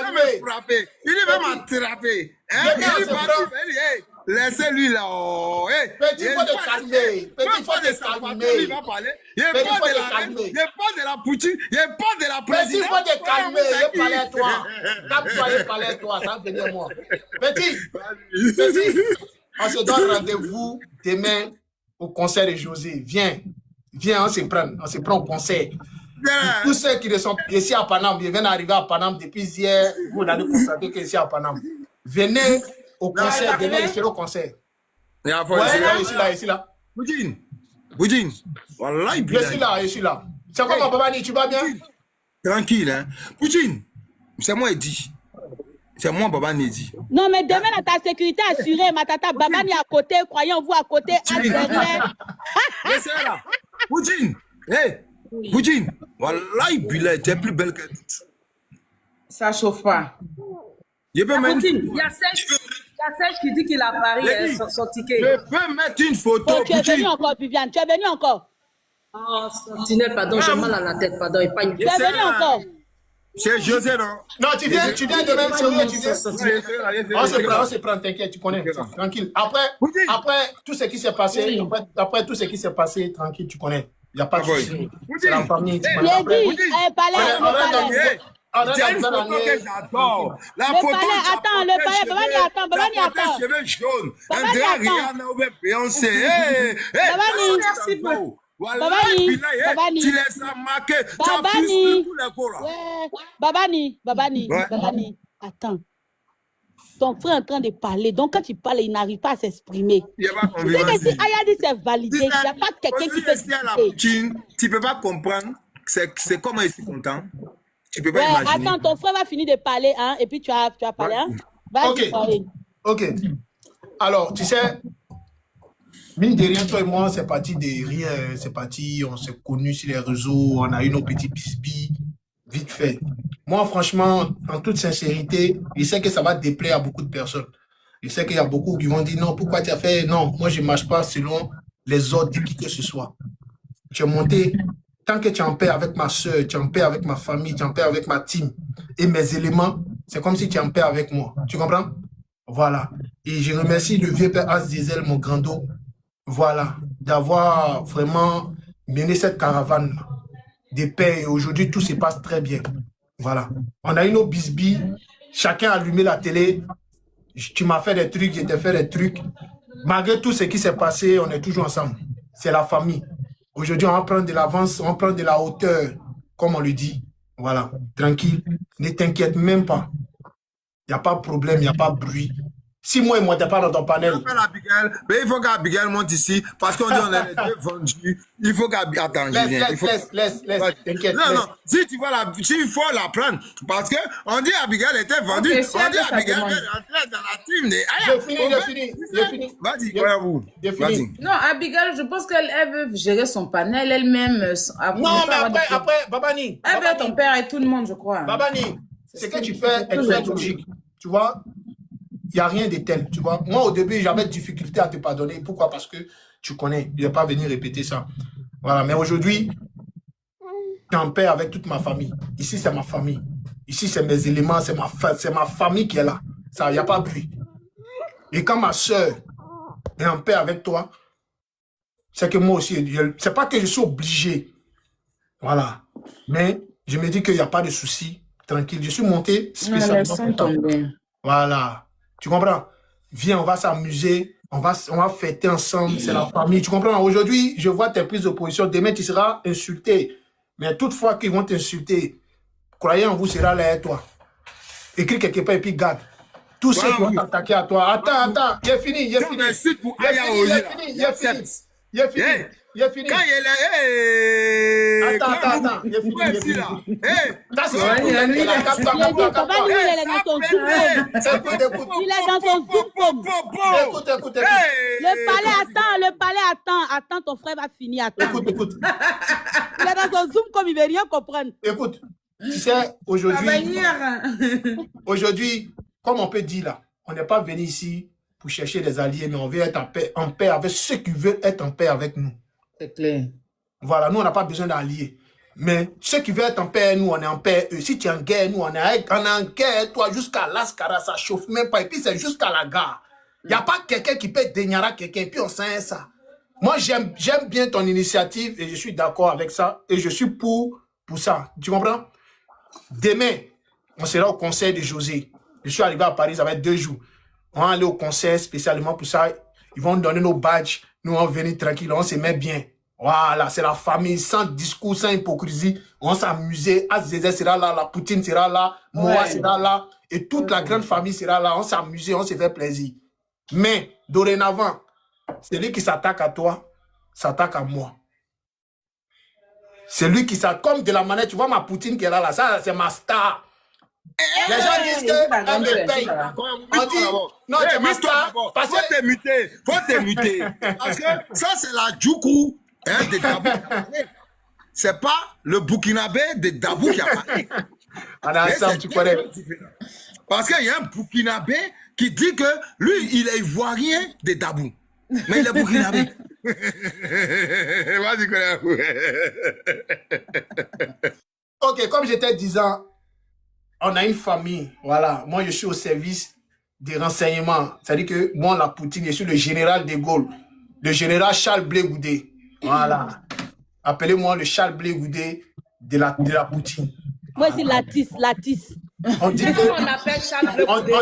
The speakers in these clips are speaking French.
calmer. Il va m'attraper. Laissez-lui là. Petit, il faut te calmer. Petit, il faut te calmer. Il va parler. Il n'y a pas de la reine, il n'y a pas de la Poutine, il n'y a pas de la Petit, il présidente. faut te calmer. Il parler à toi. Tape-toi, il parler à toi. Ça va venir moi. Petit, on se donne rendez-vous demain au concert de José. Viens, on se prend au concert. Tous ceux qui sont ici à Paname, ils viennent d'arriver à Paname depuis hier. Vous allez constater que ici à Paname. Venez au concert, demain, il sera au concert. Ouais, ici là. Boudine. Voilà, je suis là. C'est quoi, ma Babani, tu vas bien? Tranquille, hein. Boudine, c'est moi, dit. C'est moi, Babani, dit. Non, mais demain, ta sécurité assurée, ma tata, Babani à côté, croyons-vous à côté, à derrière. Laissez là. Boudine, Boudine. Voilà, Bilal, tu es plus belle que toutes. Ça chauffe pas. Je peux mettre... Il y a Serge qui dit qu'il a parié son ticket. Je peux mettre une photo. Oh, tu es venu encore, Viviane, tu es venu encore. Oh, Sentinelle, pardon, j'ai mal à la tête, pardon. Tu es venu encore. C'est José, non? Non, tu viens demain, on se prend, t'inquiète, tu connais. Tranquille. Après tout ce qui s'est passé, tranquille, tu connais. Il n'y a pas de souci. C'est la famille. J'ai dit, palais. Il y a une photo que j'adore. La photo attends, Babani attend. Cheveux jaunes. André Rihanna ou Beyoncé. Merci beaucoup. Babani, tu les as marqués. Babani, attends. Ton frère est en train de parler. Donc, quand il parle, il n'arrive pas à s'exprimer. Tu sais que si Ayadi s'est validé, il n'y a pas quelqu'un qui peut discuter. Tu ne peux pas comprendre. C'est comment il est content. Tu peux pas imaginer. Attends, ton frère va finir de parler, hein, et puis tu vas parler. Hein? Ok. Alors, tu sais, mine de rien, toi et moi, c'est parti de rien. C'est parti, on s'est connus sur les réseaux, on a eu nos petits bisbis, vite fait. Moi, franchement, en toute sincérité, je sais que ça va déplaire à beaucoup de personnes. Je sais qu'il y a beaucoup qui vont dire non, pourquoi tu as fait? Non, moi, je ne marche pas selon les ordres de qui que ce soit. Tu es monté, tant que tu es en paix avec ma soeur, tu es en paix avec ma famille, tu es en paix avec ma team et mes éléments, c'est comme si tu es en paix avec moi. Tu comprends? Voilà. Et je remercie le vieux père As Diesel, mon grando, voilà, d'avoir vraiment mené cette caravane de paix. Et aujourd'hui, tout se passe très bien. Voilà. On a eu nos bisbis, chacun a allumé la télé. Tu m'as fait des trucs, je t'ai fait des trucs. Malgré tout ce qui s'est passé, on est toujours ensemble. C'est la famille. Aujourd'hui, on va prendre de l'avance, on va prendre de la hauteur, comme on le dit. Voilà, tranquille. Ne t'inquiète même pas. Il n'y a pas de problème, il n'y a pas de bruit. Si moi, tu n'es pas dans ton panel. Mais il faut qu'Abigail monte ici, parce qu'on dit qu'on est les deux vendus. Il faut qu'Abigail... Attends, laisse, t'inquiète. Non, si tu vois il faut la prendre. Parce qu'on dit Abigail était vendue. Okay, on dit Abigail est rentrée dans la team. J'ai fini. Vas-y, frère-vous. Non, Abigail, je pense qu'elle veut gérer son panel elle-même. Non, mais après, Babani. Elle veut ton père et tout le monde, je crois. Babani, ce que tu fais est très logique. Tu vois, il n'y a rien de tel, tu vois. Moi, au début, j'avais difficulté à te pardonner. Pourquoi? Parce que tu connais. Je ne vais pas venir répéter ça. Voilà. Mais aujourd'hui, je suis en paix avec toute ma famille. Ici, c'est ma famille. Ici, c'est mes éléments. C'est ma famille qui est là. Il n'y a pas de bruit. Et quand ma soeur est en paix avec toi, c'est que moi aussi, c'est pas que je suis obligé. Voilà. Mais je me dis qu'il n'y a pas de souci. Tranquille. Je suis monté spécialement pour toi. Voilà. Tu comprends? Viens, on va s'amuser, on va fêter ensemble, c'est la famille. Tu comprends? Aujourd'hui, je vois tes prises de position. Demain, tu seras insulté. Mais toutefois qu'ils vont t'insulter, croyez en vous, sera là et toi. Écris quelque part et puis garde. Tous ceux qui vont t'attaquer à toi. Attends, il est fini, il est fini. Il est fini. Quand il est là, attends, il est fini. Il est dans son zoom. Écoute. Le palais attend, ton frère va finir. Attends. Écoute. Il est dans son zoom comme il ne veut rien comprendre. Écoute, tu sais, aujourd'hui, comme on peut dire là, on n'est pas venu ici pour chercher des alliés, mais on veut être en paix avec ceux qui veulent être en paix avec nous. C'est clair. Voilà, nous, on n'a pas besoin d'alliés. Mais ceux qui veulent être en paix, nous, on est en paix. Eux, si tu es en guerre, nous, on est en guerre. Toi, jusqu'à Lascara, ça chauffe même pas. Et puis, c'est jusqu'à la gare. Il n'y a pas quelqu'un qui peut déniara quelqu'un. Et puis, on sait ça. Moi, j'aime bien ton initiative et je suis d'accord avec ça. Et je suis pour ça. Tu comprends? Demain, on sera au concert de José. Je suis arrivé à Paris, ça va être 2 jours. On va aller au concert spécialement pour ça. Ils vont nous donner nos badges. Nous, on va venir tranquille. On se met bien. Voilà, c'est la famille, sans discours, sans hypocrisie. On s'amuser. Azézé sera là, la Poutine sera là, Moa sera là. Et toute la grande famille sera là. On s'amuser, on se fait plaisir. Mais, dorénavant, celui qui s'attaque à toi, s'attaque à moi. Celui qui s'attaque, comme de la manette, tu vois ma Poutine qui est là, ça c'est ma star. Les gens disent qu'elle me paye. On dit, non, c'est ma star. Faut te muter. Parce que ça, c'est la Djoukou de Dabou. C'est pas le Burkinabé de Dabou qui a parlé. On est ensemble, tu connais. Parce qu'il y a un Burkinabé qui dit que lui, il est ivoirien de Dabou. Mais il est Burkinabé. Vas-y, connais. Ok, comme j'étais disant, on a une famille. Voilà, moi je suis au service des renseignements. C'est-à-dire que moi, la Poutine, je suis le général de Gaulle, le général Charles Blé Goudé. Voilà. Appelez-moi le Charles Blé Goudé de la Poutine. Moi, c'est Latis. On dit que. On appelle Charles Blé Goudé.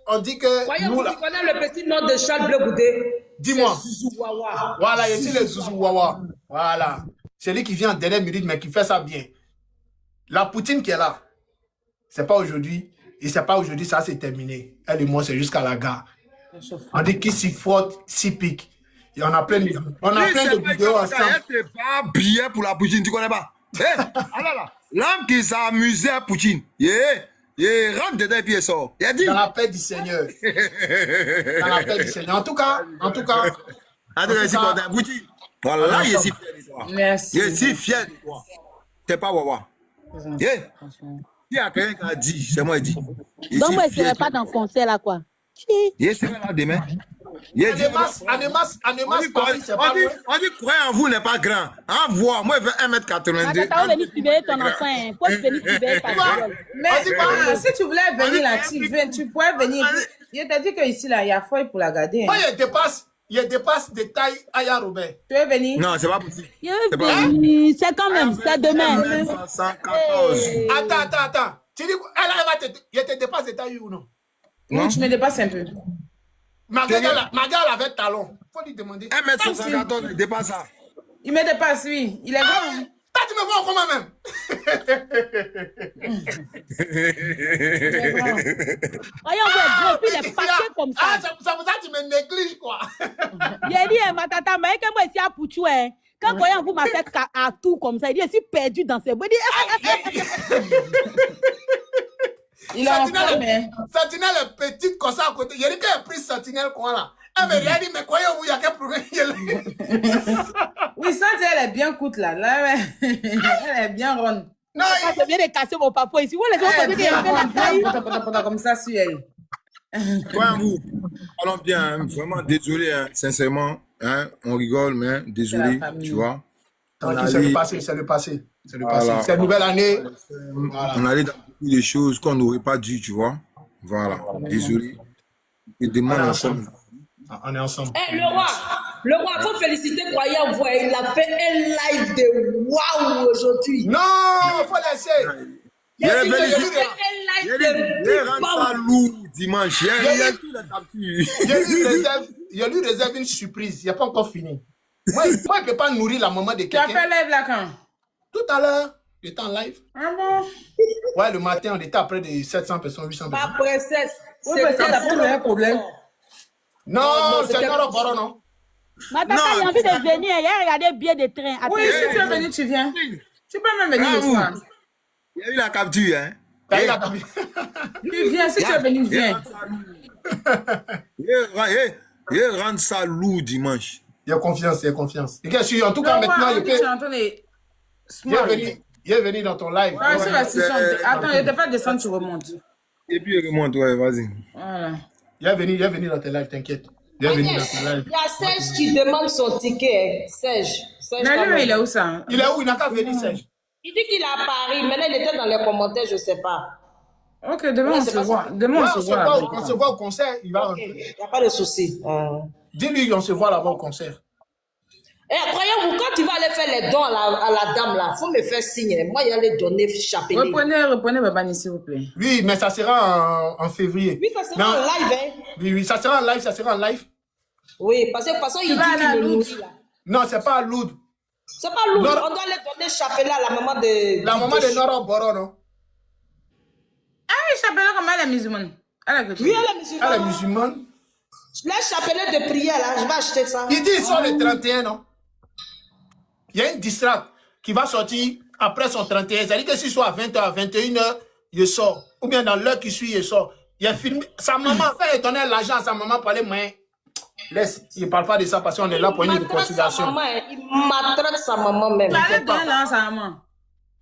On dit que. Voyons, tu connais le petit nom de Charles Blé Goudé? Dis-moi. Zouzou Wawa. Voilà, je suis le Zouzou Wawa. Voilà. C'est lui qui vient en dernière minute, mais qui fait ça bien. La Poutine qui est là, c'est pas aujourd'hui. Et c'est pas aujourd'hui, ça c'est terminé. Elle et moi, c'est jusqu'à la gare. On dit qui s'y frotte, s'y pique. Et on a plein de vidéos ensemble. C'est pas bien pour la Poutine, tu connais pas? L'homme qui s'amusait à Poutine, il rentre dedans et puis il sort. Il a dit. Dans la paix du Seigneur. Dans la paix du Seigneur. En tout cas. Poutine. Voilà, il est si fier de toi. Merci. Il est si fier de toi. T'es pas Wawa. Il y a quelqu'un qui a dit, c'est moi qui dit. Donc, moi, je ne serai pas dans le concert là, quoi. Il sera là demain. On dit croire en vous n'est pas grand. En voir, moi je veux 1m82. Attends, on va venir libérer ton enfant. Faut venir libérer ta gueule. Mais si tu voulais venir là, tu pourrais venir. Je t'ai dit qu'ici, là, il y a feuille pour la garder. Moi, il dépasse des tailles Aya Robert. Tu veux venir? Non, c'est pas possible. C'est quand même, c'est demain. 114. Attends. Tu dis elle te dépasse des tailles ou non? Non, tu me dépasses un peu. Ma gare avait talon. Faut lui demander. 1m74, il dépasse ça. Il me dépasse, oui. Il est grand. Toi, tu me vois comment même? Voyons, puis les paquets comme ça. C'est pour ça que tu me négliges, quoi. Il a dit, ma tata, mais quand moi, ici à Pouchou, quand voyons vous m'a fait à tout comme ça, il dit, je suis perdu dans ses bois. Il a Sentinelle est petite comme ça à côté. Il y a dit qu'elle a pris Sentinelle quoi là. Elle me dit, mais croyez-vous, il y a quel problème? Oui, ça, elle est bien coûte là. Elle est bien ronde. Non, je viens de casser mon papa ici. Vous les gens pensent qu'il y a fait la taille. Comme ça sur elle. Croyez-vous, allons bien, vraiment désolé, hein, sincèrement, hein, on rigole, mais désolé, tu vois. C'est le passé. Voilà. C'est une nouvelle année. Voilà. On allait dans beaucoup de choses qu'on n'aurait pas dû, tu vois. Voilà, désolé. Et demande ensemble. On est ensemble. Le roi, faut féliciter Croyant Voix. Il a fait un live de waouh aujourd'hui. Non, faut laisser. Il rentre à lourd dimanche. Il lui réserve une surprise. Il n'y a pas encore fini. Moi, je ne peux pas nourrir la maman de quelqu'un. Tu as fait live là quand? Tout à l'heure. J'étais en live. Ah bon? Ouais, le matin, on était à près de 700 personnes, 800 personnes. Ma princesse. C'est un problème. Non, c'est pas le baron, non. Ma tata, il a envie de venir. Il a regardé bien des trains. Oui, si tu veux venir, tu viens. Tu peux même venir le soir. Il y a eu la capture, hein. Tu viens, si tu veux venir, viens. Il rentre ça lourd dimanche. Il y a confiance. Et en tout cas, maintenant, il est venu dans ton live. Attends, je te fais descendre, tu remontes. Et puis il remonte, ouais, vas-y. Voilà. Il est venu dans tes lives, t'inquiète. Bienvenue Agnès, dans ce live. il y a Serge qui demande son ticket. Serge. Mais lui, il est où ça? Il est où? Il n'a qu'à venir, Serge. Il dit qu'il est à Paris. Maintenant, il était dans les commentaires, je ne sais pas. Ok, demain on se voit. Demain on se voit là. On se voit au concert. Il va rentrer. Il n'y a pas de souci. Dis-lui qu'on se voit là-bas au concert. Eh, croyez-vous, quand tu vas aller faire les dons à la dame là, il faut me faire signe. Moi, il allait donner chapelet. Reprenez Babani, s'il vous plaît. Oui, mais ça sera en février. Oui, ça sera en live, hein. Oui, ça sera en live. Oui, parce que de toute façon, il dit qu'il me nourrit là. Non, c'est pas à Loud. C'est pas lourd. On doit aller donner chapelet à la maman de... La maman de Nora Boro, non? Ah oui, chapelet comment elle est musulmane? Oui, elle est musulmane. Elle est musulmane. Les chapelets de prière là, je vais acheter ça. Il dit ils sont le 31, non? Il y a une distract qui va sortir après son 31. C'est-à-dire que s'il soit à 20h, à 21h, il sort. Ou bien dans l'heure qui suit, il sort. Il a filmé. Sa maman, quand il donnait l'argent à sa maman pour aller moyen, laisse, il ne parle pas de ça parce qu'on est là pour une réconciliation. Il maltraite sa maman même. Il allait donner l'argent à sa maman.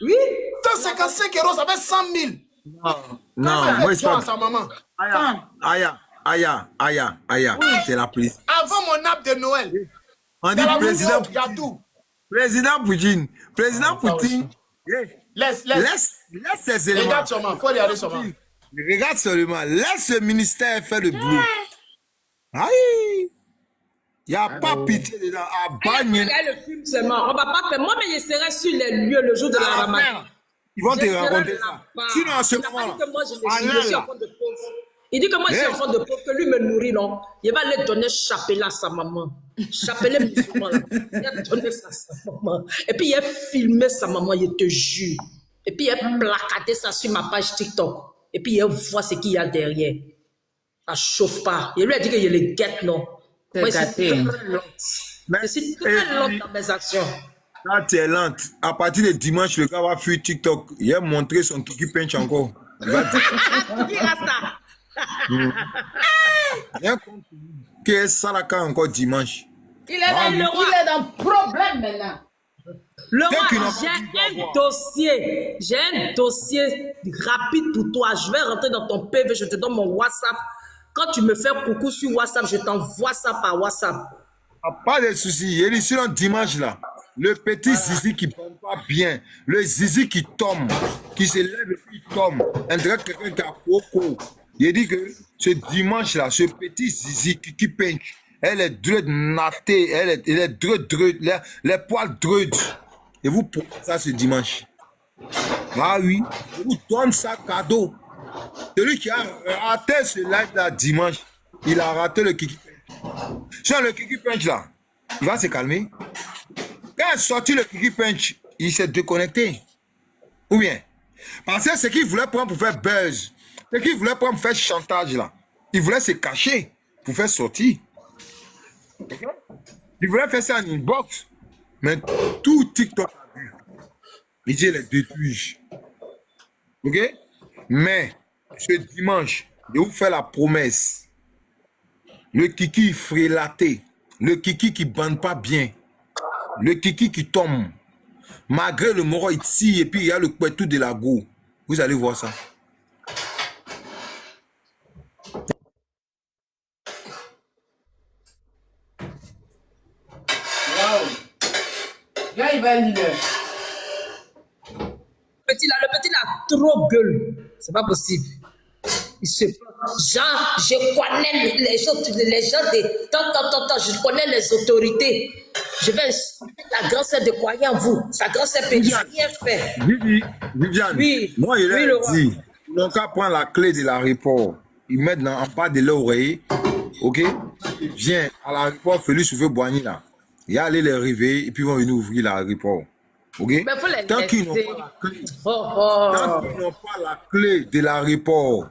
Oui. 155 €, ça fait 100 000. Non, moi, je à sa maman. Aya, c'est la police. Avant mon app de Noël. On dit président il y a tout. Président Poutine. Président Poutine. Laisse ces éléments. Regarde seulement, il faut regarder seulement. Regarde seulement. Laisse le ministère faire le boulot. Aïe. Il n'y a pas pitié dedans. À Bagne. Regarde le film seulement. On va pas faire. Moi, mais je serai sur les lieux le jour de la Ramadan. Ils vont te raconter ça. Sinon, à ce moment-là. Je suis enfant de pauvre. Il dit que moi, je suis enfant de pauvre, que lui me nourrit, non? Il va aller donner chapelet à sa maman. Chapelet musulman, là. Il a donné ça à sa maman. Et puis, il a filmé sa maman, il te jure. Et puis, il a placardé ça sur ma page TikTok. Et puis, il voit ce qu'il y a derrière. Ça chauffe pas. Il lui a dit qu'il le guette, non? Moi, je suis très lente. Je suis très lente dans mes actions. Là, tu es lente. À partir de dimanche, le gars va fuir TikTok. Il a montré son kiki pinch encore. Il va dire. Qui reste ça? Qui est Salaka encore dimanche? Il est dans problème maintenant. Le roi, j'ai un dossier rapide pour toi. Je vais rentrer dans ton PV, je te donne mon WhatsApp. Quand tu me fais coucou sur WhatsApp, je t'envoie ça par WhatsApp. Pas de soucis. Il est ici le dimanche là. Le petit zizi qui ne tombe pas bien. Le zizi qui tombe, qui se lève et puis il tombe. On dirait quelqu'un qui a coco. Il dit que ce dimanche-là, ce petit zizi qui peint, elle est dreud natée, elle est dreud, les poils dreud. Et vous prenez ça ce dimanche. Ah oui, je vous donne ça cadeau. Celui qui a raté ce live-là dimanche, il a raté le kiki punch. Sur le kiki punch là, il va se calmer. Quand il a sorti le kiki punch, il s'est déconnecté. Ou bien, parce que ce qu'il voulait prendre pour faire buzz, ce qu'il voulait prendre pour faire chantage là, il voulait se cacher pour faire sortir. Il voulait faire ça en inbox. Mais tout TikTok a vu. Il dit les détruits. Ok? Mais ce dimanche, je vous fais la promesse. Le kiki frélaté, le kiki qui ne bande pas bien, le kiki qui tombe, malgré le moro ici et puis il y a le couetou de la go. Vous allez voir ça. Là, il va lire. Le petit là, trop gueule. C'est pas possible. Genre, je connais les gens de tant, je connais les autorités. Je vais insulter la grande sœur de croyant vous. Sa grande sœur peut rien faire. Viviane, oui, moi il oui, a dit, donc à prendre la clé de l'aéroport, ils mettent en bas de l'oreiller, ok? Il vient à l'aéroport Félix Houphouët-Boigny là. Il y a aller les réveiller et puis ils vont venir ouvrir l'aéroport. Ok? Tant qu'ils n'ont pas la clé, tant qu'ils n'ont pas la clé de l'aéroport,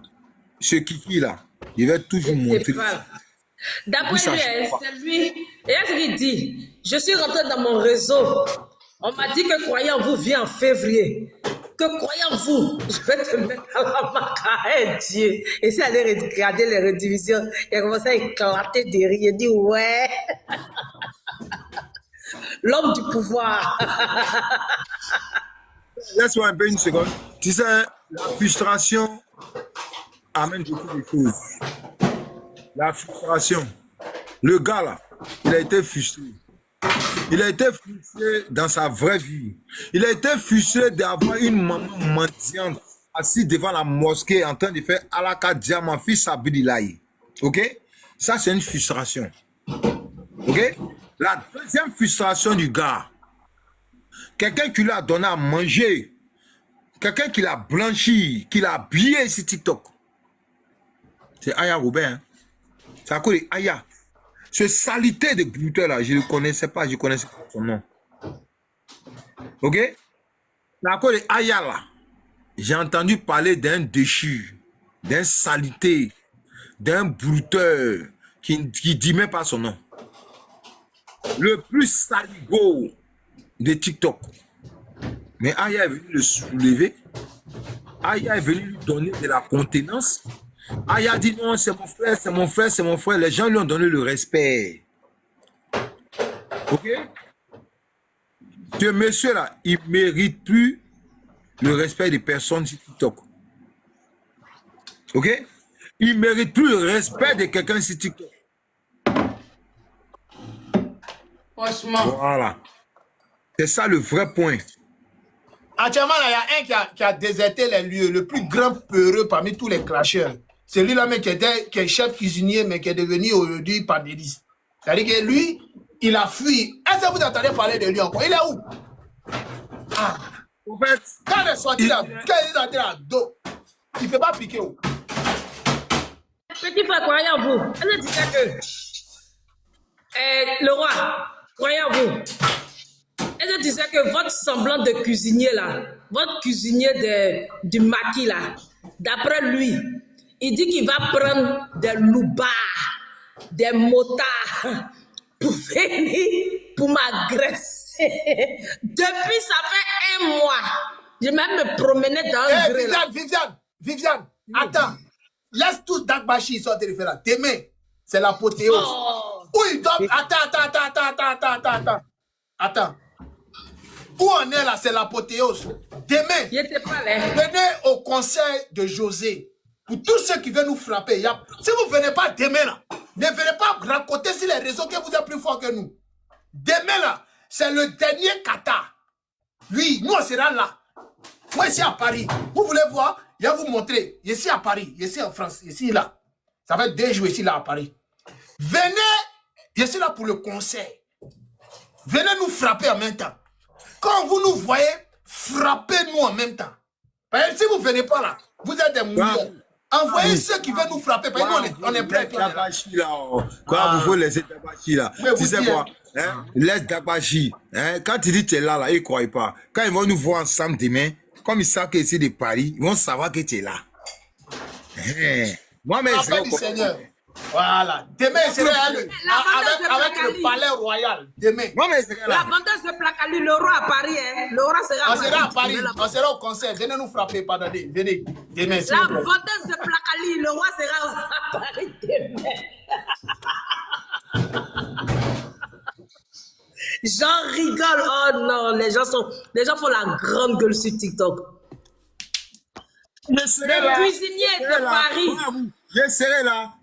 ce kiki là, il va toujours montrer. D'après lui, c'est lui. Et est-ce qu'il dit? Je suis rentré dans mon réseau. On m'a dit que croyant vous vient en février. Que croyant vous, je vais te mettre à la maca, Dieu. Et si elle allait regarder les redivisions, il a commencé à éclater de rire. Il dit ouais. L'homme du pouvoir. Laisse-moi un peu une seconde. Tu sais, la frustration amène beaucoup de choses. La frustration. Le gars là, il a été frustré. Il a été frustré dans sa vraie vie. Il a été frustré d'avoir une maman mendiante assise devant la mosquée en train de faire Alaka Dia, mon fils Abdilaï. Ok? Ça, c'est une frustration. Ok? La deuxième frustration du gars, quelqu'un qui lui a donné à manger, quelqu'un qui l'a blanchi, qui l'a habillé sur TikTok. C'est Aya Robert. Hein? C'est à cause de Aya. Ce salité de brouteur là, je ne le connaissais pas, je connaissais pas son nom. Ok? C'est à cause de Aya là. J'ai entendu parler d'un déchu, d'un salité, d'un brouteur qui dit même pas son nom. Le plus saligo de TikTok. Mais Aya est venu le soulever. Aya est venu lui donner de la contenance. Aya dit non, c'est mon frère, c'est mon frère, c'est mon frère. Les gens lui ont donné le respect. Ok? Ce monsieur-là, il ne mérite plus le respect des personnes sur TikTok. Ok? Il ne mérite plus le respect de quelqu'un sur TikTok. Franchement. Voilà. C'est ça le vrai point. Actuellement, il y a un qui a déserté les lieux, le plus grand peureux parmi tous les cracheurs. C'est lui-là même qui est chef cuisinier, mais qui est devenu aujourd'hui pandéliste. C'est-à-dire que lui, il a fui. Est-ce que vous entendez parler de lui encore? Il est où? Ah. En fait, Quand il est sorti là, quand il est sorti là, il ne peut pas piquer où? Petit frère, croyez en vous. Elle disait que le roi, croyez en vous. Elle disait que votre semblant de cuisinier là, votre cuisinier du maquis là, d'après lui, il dit qu'il va prendre des loupards, des motards pour venir, pour m'agresser. Depuis ça fait 1 mois, je même me promenais dans un gré. Viviane, attends. Laisse tous Dagbashi sortir de faire là. Demain, c'est l'apothéose. Oh. Où il doit... Attends. Où on est là, c'est l'apothéose. Demain, venez au conseil de José. Pour tous ceux qui veulent nous frapper, si vous ne venez pas demain là, ne venez pas raconter sur les réseaux que vous êtes plus fort que nous. Demain là, c'est le dernier kata. Oui, nous on sera là. Moi ici à Paris, vous voulez voir, je vais vous montrer. Ici à Paris, ici en France, ici là. Ça fait 2 jours ici là à Paris. Venez, je suis là pour le conseil. Venez nous frapper en même temps. Quand vous nous voyez, frappez-nous en même temps. Parce que si vous ne venez pas là, vous êtes des mouillons. Envoyez ceux qui veulent nous frapper. Parce que nous, on est prêts. Quoi, vous faut laisser Dagbashi là. Tu sais quoi? Hein? Laisse Dagbashi. Hein? Quand tu dis que tu es là, ils ne croient pas. Quand ils vont nous voir ensemble demain, comme ils savent que c'est de Paris, ils vont savoir que tu es là. Hein? Moi, mais Seigneur. Voilà. Demain, c'est avec le palais royal. Demain. La vendeuse de Placali, le roi à Paris. Hein? Le roi sera à Paris. On sera au conseil. Venez nous frapper. Pardonnez. Venez. Demain. La vendeuse de Placali, le roi sera à Paris demain. J'en rigole. Oh non, les gens font la grande gueule sur TikTok. Le cuisinier de Paris. Je serai là.